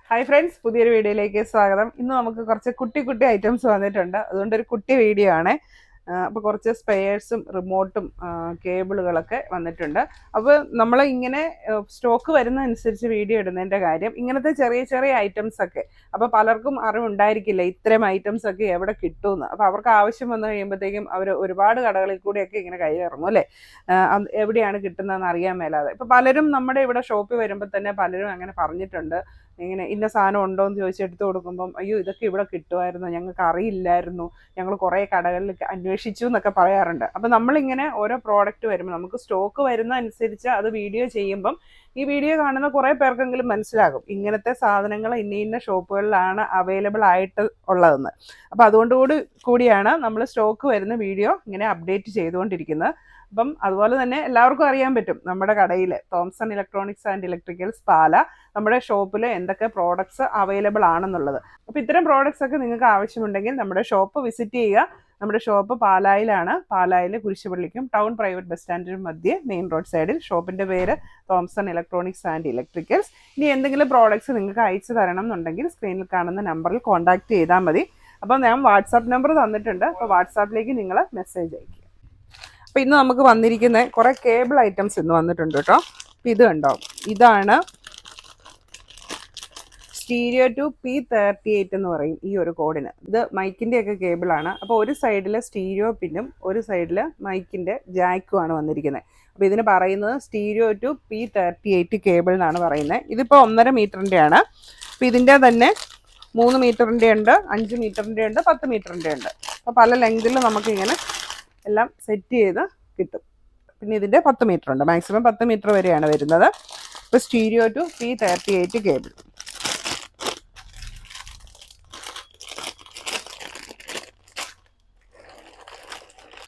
Hi friends, പുതിയൊരു വീഡിയോയിലേക്ക് സ്വാഗതം. ഇന്ന് നമുക്ക് കുറച്ച് കുട്ടി കുട്ടി ഐറ്റംസ് വന്നിട്ടുണ്ട്. അതുകൊണ്ടൊരു കുട്ടി വീഡിയോ ആണ്. അപ്പോൾ കുറച്ച് സ്പെയേഴ്സും റിമോട്ടും കേബിളുകളൊക്കെ വന്നിട്ടുണ്ട്. അപ്പോൾ നമ്മൾ ഇങ്ങനെ സ്റ്റോക്ക് വരുന്ന അനുസരിച്ച് വീഡിയോ ഇടുന്നതിൻ്റെ കാര്യം ഇങ്ങനത്തെ ചെറിയ ചെറിയ ഐറ്റംസ് ഒക്കെ. അപ്പോൾ പലർക്കും അറിവുണ്ടായിരിക്കില്ല ഇത്തരം ഐറ്റംസ് ഒക്കെ എവിടെ കിട്ടുമെന്ന്. അപ്പോൾ അവർക്ക് ആവശ്യം വന്നു കഴിയുമ്പോഴത്തേക്കും അവർ ഒരുപാട് കടകളിൽ കൂടിയൊക്കെ ഇങ്ങനെ കൈയിറങ്ങും അല്ലേ, എവിടെയാണ് കിട്ടുന്നതെന്ന് അറിയാൻ മേലാതെ. ഇപ്പോൾ പലരും നമ്മുടെ ഇവിടെ ഷോപ്പിൽ വരുമ്പോൾ തന്നെ പലരും അങ്ങനെ പറഞ്ഞിട്ടുണ്ട്, ഇങ്ങനെ ഇന്ന സാധനം ഉണ്ടോ എന്ന് ചോദിച്ച് എടുത്തു കൊടുക്കുമ്പം, അയ്യോ ഇതൊക്കെ ഇവിടെ കിട്ടുമായിരുന്നു, ഞങ്ങൾക്ക് അറിയില്ലായിരുന്നു, ഞങ്ങൾ കുറേ കടകളിൽ അന്വേഷിച്ചു എന്നൊക്കെ പറയാറുണ്ട്. അപ്പം നമ്മളിങ്ങനെ ഓരോ പ്രോഡക്റ്റ് വരുമ്പോൾ നമുക്ക് സ്റ്റോക്ക് വരുന്ന അനുസരിച്ച് അത് വീഡിയോ ചെയ്യുമ്പം ഈ വീഡിയോ കാണുന്ന കുറേ പേർക്കെങ്കിലും മനസ്സിലാകും ഇങ്ങനത്തെ സാധനങ്ങൾ ഇന്ന ഇന്ന ഷോപ്പുകളിലാണ് അവൈലബിൾ ആയിട്ട് ഉള്ളതെന്ന്. അപ്പം കൂടിയാണ് നമ്മൾ സ്റ്റോക്ക് വരുന്ന വീഡിയോ ഇങ്ങനെ അപ്ഡേറ്റ് ചെയ്തുകൊണ്ടിരിക്കുന്നത്. അപ്പം അതുപോലെ തന്നെ എല്ലാവർക്കും അറിയാൻ പറ്റും നമ്മുടെ കടയിൽ തോംസൺ ഇലക്ട്രോണിക്സ് ആൻഡ് ഇലക്ട്രിക്കൽസ് പാല നമ്മുടെ ഷോപ്പിൽ എന്തൊക്കെ പ്രോഡക്ട്സ് അവൈലബിൾ ആണെന്നുള്ളത്. അപ്പോൾ ഇത്തരം പ്രോഡക്ട്സ് ഒക്കെ നിങ്ങൾക്ക് ആവശ്യമുണ്ടെങ്കിൽ നമ്മുടെ ഷോപ്പ് വിസിറ്റ് ചെയ്യുക. നമ്മുടെ ഷോപ്പ് പാലായിലാണ്. പാലായിൽ കുരിശുപള്ളിക്കും ടൗൺ പ്രൈവറ്റ് ബസ് സ്റ്റാൻഡിനും മധ്യേ മെയിൻ റോഡ് സൈഡിൽ. ഷോപ്പിൻ്റെ പേര് തോംസൺ ഇലക്ട്രോണിക്സ് ആൻഡ് ഇലക്ട്രിക്കൽസ്. ഇനി എന്തെങ്കിലും പ്രോഡക്ട്സ് നിങ്ങൾക്ക് അയച്ചു തരണം എന്നുണ്ടെങ്കിൽ സ്ക്രീനിൽ കാണുന്ന നമ്പറിൽ കോൺടാക്ട് ചെയ്താൽ മതി. അപ്പോൾ ഞാൻ വാട്സാപ്പ് നമ്പർ തന്നിട്ടുണ്ട്. അപ്പോൾ വാട്സാപ്പിലേക്ക് നിങ്ങൾ മെസ്സേജ് അയക്കുക. അപ്പോൾ ഇന്ന് നമുക്ക് വന്നിരിക്കുന്ന കുറേ കേബിൾ ഐറ്റംസ് ഇന്ന് വന്നിട്ടുണ്ട് കേട്ടോ. അപ്പോൾ ഇത് കണ്ടോ, ഇതാണ് സ്റ്റീരിയോ ടു P38 എന്ന് പറയും ഈ ഒരു കോഡിന്. ഇത് മൈക്കിൻ്റെ ഒക്കെ കേബിളാണ്. അപ്പോൾ ഒരു സൈഡിൽ സ്റ്റീരിയോ പിന്നും ഒരു സൈഡിൽ മൈക്കിൻ്റെ ജാക്കുമാണ് വന്നിരിക്കുന്നത്. അപ്പോൾ ഇതിന് പറയുന്നത് സ്റ്റീരിയോ ടു P38 കേബിൾ എന്നാണ് പറയുന്നത്. ഇതിപ്പോൾ 1.5 മീറ്ററിൻ്റെ ആണ്. അപ്പോൾ ഇതിൻ്റെ തന്നെ 3 മീറ്ററിൻ്റെ ഉണ്ട്, 5 മീറ്ററിൻ്റെ ഉണ്ട്, 10 മീറ്ററിൻ്റെ ഉണ്ട്. അപ്പോൾ പല ലെങ്തിൽ നമുക്കിങ്ങനെ എല്ലാം സെറ്റ് ചെയ്ത് കിട്ടും. പിന്നെ ഇതിൻ്റെ 10 മീറ്റർ ഉണ്ട്, മാക്സിമം 10 മീറ്റർ വരെയാണ് വരുന്നത്. ഇപ്പോൾ സ്റ്റീരിയോ ടു P38 കേബിൾ.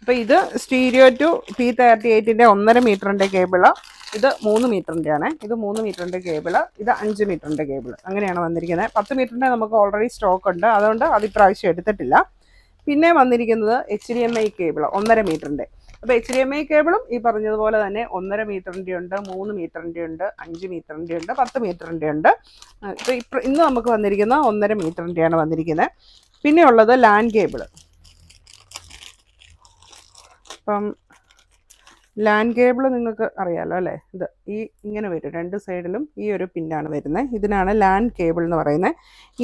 അപ്പോൾ ഇത് സ്റ്റീരിയോ ടു P38ൻ്റെ 1.5 മീറ്ററിൻ്റെ കേബിള്. ഇത് 3 മീറ്ററിൻ്റെ ആണ്. ഇത് 3 മീറ്ററിൻ്റെ കേബിള്. ഇത് 5 മീറ്ററിൻ്റെ കേബിള്. അങ്ങനെയാണ് വന്നിരിക്കുന്നത്. 10 മീറ്ററിൻ്റെ നമുക്ക് ഓൾറെഡി സ്റ്റോക്ക് ഉണ്ട്, അതുകൊണ്ട് അത് ഇപ്രാവശ്യം എടുത്തിട്ടില്ല. പിന്നെ വന്നിരിക്കുന്നത് HDMI കേബിൾ 1.5 മീറ്ററിൻ്റെ. അപ്പോൾ HDMI കേബിളും ഈ പറഞ്ഞതുപോലെ തന്നെ 1.5 മീറ്ററിൻ്റെ ഉണ്ട്, 3 മീറ്ററിൻ്റെ ഉണ്ട്, 5 മീറ്ററിൻ്റെ ഉണ്ട്, 10 മീറ്ററിൻ്റെ ഉണ്ട്. ഇപ്പോൾ ഇന്ന് നമുക്ക് വന്നിരിക്കുന്ന 1.5 മീറ്ററിൻ്റെയാണ് വന്നിരിക്കുന്നത്. പിന്നെ ഉള്ളത് ലാൻ കേബിൾ. അപ്പം ലാൻ കേബിൾ നിങ്ങൾക്ക് അറിയാമല്ലോ അല്ലേ, ഇത് ഇങ്ങനെ വരും, രണ്ട് സൈഡിലും ഈ ഒരു പിന്നാണ് വരുന്നത്. ഇതിനാണ് ലാൻ കേബിൾ എന്ന് പറയുന്നത്.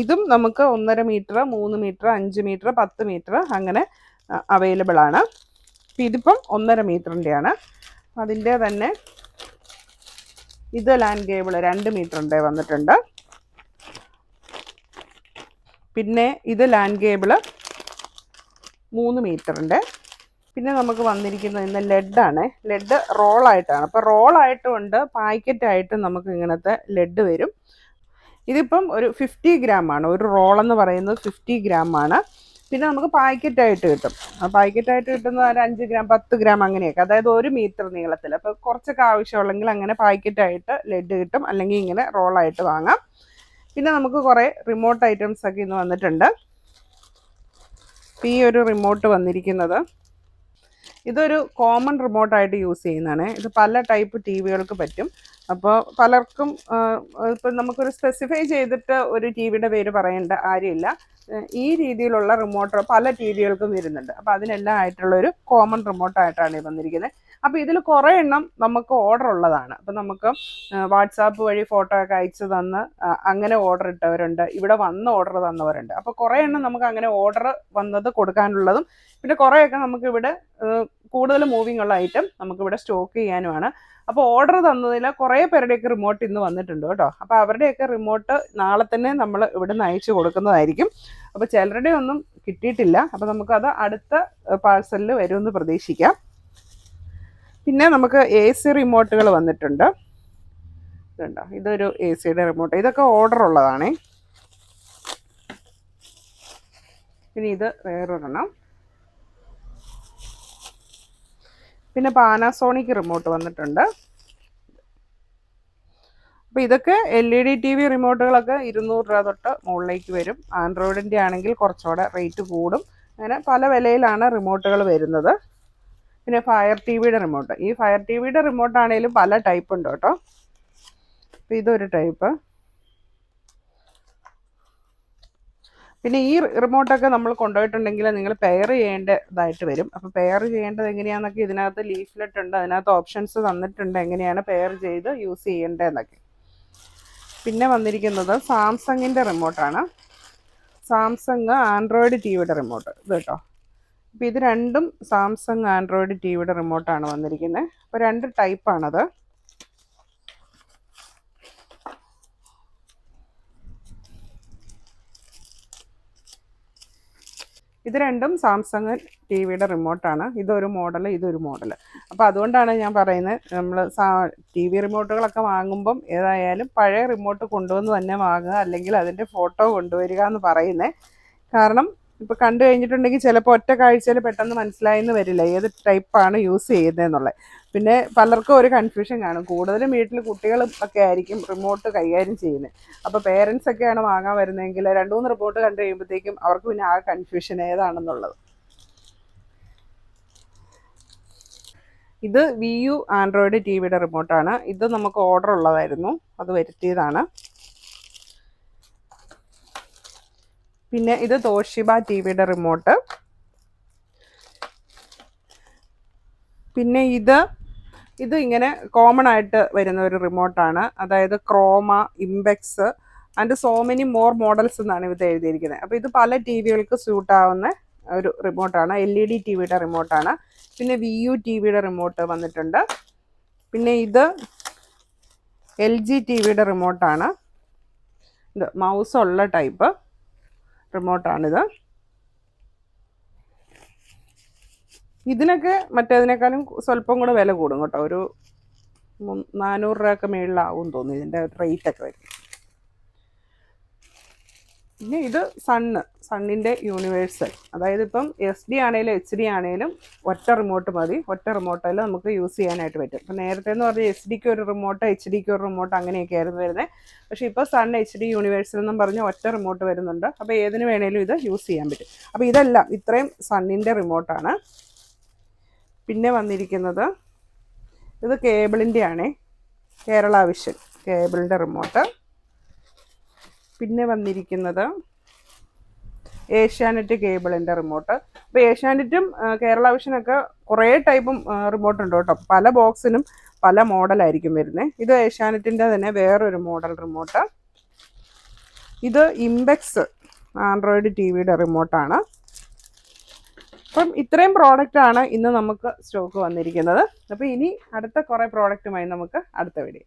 ഇതും നമുക്ക് 1.5 മീറ്റർ, 3 മീറ്റർ, 5 മീറ്റർ, 10 മീറ്റർ അങ്ങനെ അവൈലബിൾ ആണ്. ഇതിപ്പം 1.5 മീറ്ററിൻ്റെ ആണ്. അതിൻ്റെ തന്നെ ഇത് ലാൻ കേബിൾ 2 മീറ്ററിൻ്റെ വന്നിട്ടുണ്ട്. പിന്നെ ഇത് ലാൻ കേബിൾ 3 മീറ്ററിൻ്റെ. പിന്നെ നമുക്ക് വന്നിരിക്കുന്നത് ഇന്ന് ലെഡാണ്. ലെഡ് റോളായിട്ടാണ്. അപ്പോൾ റോളായിട്ടും ഉണ്ട്, പാക്കറ്റായിട്ടും നമുക്ക് ഇങ്ങനത്തെ ലെഡ് വരും. ഇതിപ്പം ഒരു 50 ഗ്രാമാണ്. ഒരു റോളെന്ന് പറയുന്നത് 50 ഗ്രാമാണ്. പിന്നെ നമുക്ക് പാക്കറ്റായിട്ട് കിട്ടും. പാക്കറ്റായിട്ട് കിട്ടുന്നത് ഒരു 5 ഗ്രാം, 10 ഗ്രാം അങ്ങനെയൊക്കെ, അതായത് 1 മീറ്റർ നീളത്തിൽ. അപ്പോൾ കുറച്ചൊക്കെ ആവശ്യമുള്ളെങ്കിൽ അങ്ങനെ പാക്കറ്റായിട്ട് ലെഡ് കിട്ടും, അല്ലെങ്കിൽ ഇങ്ങനെ റോളായിട്ട് വാങ്ങാം. പിന്നെ നമുക്ക് കുറേ റിമോട്ട് ഐറ്റംസ് ഒക്കെ ഇന്ന് വന്നിട്ടുണ്ട്. ഈ ഒരു റിമോട്ട് വന്നിരിക്കുന്നത്, ഇതൊരു കോമൺ റിമോട്ടായിട്ട് യൂസ് ചെയ്യുന്നതാണ്. ഇത് പല ടൈപ്പ് ടി വികൾക്ക് പറ്റും. അപ്പോൾ പലർക്കും ഇപ്പം നമുക്കൊരു സ്പെസിഫൈ ചെയ്തിട്ട് ഒരു ടി വിയുടെ പേര് പറയേണ്ട കാര്യമില്ല. ഈ രീതിയിലുള്ള റിമോട്ട് പല ടി വികൾക്കും വരുന്നുണ്ട്. അപ്പോൾ അതിനെല്ലാം ആയിട്ടുള്ളൊരു കോമൺ റിമോട്ടായിട്ടാണ് ഇത് വന്നിരിക്കുന്നത്. അപ്പോൾ ഇതിൽ കുറേ എണ്ണം നമുക്ക് ഓർഡർ ഉള്ളതാണ്. അപ്പോൾ നമുക്ക് വാട്സാപ്പ് വഴി ഫോട്ടോ ഒക്കെ അയച്ചു തന്ന് അങ്ങനെ ഓർഡർ ഇട്ടവരുണ്ട്, ഇവിടെ വന്ന് ഓർഡർ തന്നവരുണ്ട്. അപ്പോൾ കുറേ എണ്ണം നമുക്ക് അങ്ങനെ ഓർഡർ വന്നത് കൊടുക്കാനുള്ളതും, പിന്നെ കുറേയൊക്കെ നമുക്കിവിടെ കൂടുതൽ മൂവിങ് ഉള്ള ഐറ്റം നമുക്കിവിടെ സ്റ്റോക്ക് ചെയ്യാനുമാണ്. അപ്പോൾ ഓർഡർ തന്നതിൽ കുറേ പേരുടെയൊക്കെ റിമോട്ട് ഇന്ന് വന്നിട്ടുണ്ട് കേട്ടോ. അപ്പോൾ അവരുടെയൊക്കെ റിമോട്ട് നാളെ തന്നെ നമ്മൾ ഇവിടെ നിന്ന് അയച്ചു കൊടുക്കുന്നതായിരിക്കും. അപ്പോൾ ചിലരുടെ ഒന്നും കിട്ടിയിട്ടില്ല. അപ്പോൾ നമുക്കത് അടുത്ത പാഴ്സലിൽ വരുമെന്ന് പ്രതീക്ഷിക്കാം. പിന്നെ നമുക്ക് AC റിമോട്ടുകൾ വന്നിട്ടുണ്ട്. ഇതുണ്ടോ, ഇതൊരു ACയുടെ റിമോട്ട്. ഇതൊക്കെ ഓർഡർ ഉള്ളതാണേ. പിന്നെ ഇത് വേറൊരെണ്ണം. പിന്നെ പാനാസോണിക് റിമോട്ട് വന്നിട്ടുണ്ട്. അപ്പോൾ ഇതൊക്കെ LED TV റിമോട്ടുകളൊക്കെ 200 രൂപ തൊട്ട് മുകളിലേക്ക് വരും. ആൻഡ്രോയിഡിൻ്റെ ആണെങ്കിൽ കുറച്ചുകൂടെ റേറ്റ് കൂടും. അങ്ങനെ പല വിലയിലാണ് റിമോട്ടുകൾ വരുന്നത്. പിന്നെ ഫയർ TVയുടെ റിമോട്ട്. ഈ ഫയർ TVയുടെ റിമോട്ടാണെങ്കിലും പല ടൈപ്പ് ഉണ്ട് കേട്ടോ. അപ്പോൾ ഇതൊരു ടൈപ്പ്. പിന്നെ ഈ റിമോട്ടൊക്കെ നമ്മൾ കൊണ്ടുപോയിട്ടുണ്ടെങ്കിൽ നിങ്ങൾ പെയർ ചെയ്യേണ്ടതായിട്ട് വരും. അപ്പോൾ പെയർ ചെയ്യേണ്ടത് എങ്ങനെയാണെന്നൊക്കെ ഇതിനകത്ത് ലീഫ്ലെറ്റ് ഉണ്ട്, അതിനകത്ത് ഓപ്ഷൻസ് തന്നിട്ടുണ്ട് എങ്ങനെയാണ് പെയർ ചെയ്ത് യൂസ് ചെയ്യേണ്ടതെന്നൊക്കെ. പിന്നെ വന്നിരിക്കുന്നത് സാംസങ്ങിൻ്റെ റിമോട്ടാണ്. സാംസങ് ആൻഡ്രോയിഡ് ടി വിയുടെ റിമോട്ട് ഇത് കേട്ടോ. അപ്പോൾ ഇത് രണ്ടും സാംസങ് ആൻഡ്രോയിഡ് ടി വിയുടെ റിമോട്ടാണ് വന്നിരിക്കുന്നത്. അപ്പോൾ 2 ടൈപ്പാണത്. ഇത് രണ്ടും സാംസങ് ടി വിയുടെ റിമോട്ടാണ്. ഇതൊരു മോഡൽ, ഇതൊരു മോഡൽ. അപ്പോൾ അതുകൊണ്ടാണ് ഞാൻ പറയുന്നത്, നമ്മൾ ടി വി റിമോട്ടുകളൊക്കെ വാങ്ങുമ്പം ഏതായാലും പഴയ റിമോട്ട് കൊണ്ടുവന്ന് തന്നെ വാങ്ങുക, അല്ലെങ്കിൽ അതിൻ്റെ ഫോട്ടോ കൊണ്ടുവരിക എന്ന് പറയുന്നത്. കാരണം ഇപ്പോൾ കണ്ടു കഴിഞ്ഞിട്ടുണ്ടെങ്കിൽ ചിലപ്പോൾ ഒറ്റ കാഴ്ചയിൽ പെട്ടെന്ന് മനസ്സിലായെന്ന് വരില്ല ഏത് ടൈപ്പാണ് യൂസ് ചെയ്യുന്നതെന്നുള്ളത്. പിന്നെ പലർക്കും ഒരു കൺഫ്യൂഷൻ കാണും. കൂടുതലും വീട്ടിൽ കുട്ടികളും ഒക്കെ ആയിരിക്കും റിമോട്ട് കൈകാര്യം ചെയ്യുന്നത്. അപ്പോൾ പേരൻസ് ഒക്കെയാണ് വാങ്ങാൻ വരുന്നതെങ്കിൽ 2-3 റിമോട്ട് കണ്ടു കഴിയുമ്പോഴത്തേക്കും അവർക്ക് പിന്നെ ആ കൺഫ്യൂഷൻ ഏതാണെന്നുള്ളത്. ഇത് VU ആൻഡ്രോയിഡ് ടി വിയുടെ റിമോട്ടാണ്. ഇത് നമുക്ക് ഓർഡർ ഉള്ളതായിരുന്നു, അത് വരുത്തിയതാണ്. പിന്നെ ഇത് തോഷിബ ടി വിയുടെ റിമോട്ട്. പിന്നെ ഇത് ഇങ്ങനെ കോമൺ ആയിട്ട് വരുന്ന ഒരു റിമോട്ടാണ്. അതായത് ക്രോമ, ഇംബെക്സ് and so many more models എന്നാണ് ഇത് എഴുതിയിരിക്കുന്നത്. അപ്പോൾ ഇത് പല ടി വികൾക്ക് സ്യൂട്ടാവുന്ന ഒരു റിമോട്ടാണ്. LED ടി വിയുടെ റിമോട്ടാണ്. പിന്നെ VU ടി വിയുടെ റിമോട്ട് വന്നിട്ടുണ്ട്. പിന്നെ ഇത് LG ടി വിയുടെ റിമോട്ടാണ്. ഇത് മൗസ് ഉള്ള ടൈപ്പ് റിമോട്ടാണിത്. ഇതിനൊക്കെ മറ്റേതിനേക്കാളും സ്വല്പം കൂടെ വില കൂടും കേട്ടോ. ഒരു 400 രൂപയൊക്കെ മേളിലാവും തോന്നുന്നു ഇതിൻ്റെ റേറ്റൊക്കെ വരും. പിന്നെ ഇത് സണ്ണിൻ്റെ യൂണിവേഴ്സൽ. അതായത് ഇപ്പം SD ആണെങ്കിലും HD ആണെങ്കിലും ഒറ്റ റിമോട്ട് മതി. ഒറ്റ റിമോട്ടിൽ നമുക്ക് യൂസ് ചെയ്യാനായിട്ട് പറ്റും. ഇപ്പം നേരത്തെ എന്ന് പറഞ്ഞാൽ SDക്ക് ഒരു റിമോട്ട്, HDക്ക് ഒരു റിമോട്ട് അങ്ങനെയൊക്കെ ആയിരുന്നു വരുന്നത്. പക്ഷേ ഇപ്പോൾ സൺ HD യൂണിവേഴ്സൽ എന്നും പറഞ്ഞ് ഒറ്റ റിമോട്ട് വരുന്നുണ്ട്. അപ്പോൾ ഏതിന് വേണേലും ഇത് യൂസ് ചെയ്യാൻ പറ്റും. അപ്പോൾ ഇതെല്ലാം ഇത്രയും സണ്ണിൻ്റെ റിമോട്ടാണ്. പിന്നെ വന്നിരിക്കുന്നത് ഇത് കേബിളിൻ്റെ ആണേ, കേരള വിഷൻ കേബിളിൻ്റെ റിമോട്ട്. പിന്നെ വന്നിരിക്കുന്നത് ഏഷ്യാനെറ്റ് കേബിളിൻ്റെ റിമോട്ട്. അപ്പോൾ ഏഷ്യാനെറ്റും കേരള വിഷനൊക്കെ കുറേ ടൈപ്പും റിമോട്ട് ഉണ്ട് കേട്ടോ. പല ബോക്സിനും പല മോഡലായിരിക്കും വരുന്നത്. ഇത് ഏഷ്യാനെറ്റിൻ്റെ തന്നെ വേറൊരു മോഡൽ റിമോട്ട്. ഇത് ഇംബെക്സ് ആൻഡ്രോയിഡ് ടി വിയുടെ റിമോട്ടാണ്. അപ്പം ഇത്രയും പ്രോഡക്റ്റാണ് ഇന്ന് നമുക്ക് സ്റ്റോക്ക് വന്നിരിക്കുന്നത്. അപ്പോൾ ഇനി അടുത്ത കുറേ പ്രോഡക്റ്റുമായി നമുക്ക് അടുത്ത വീഡിയോ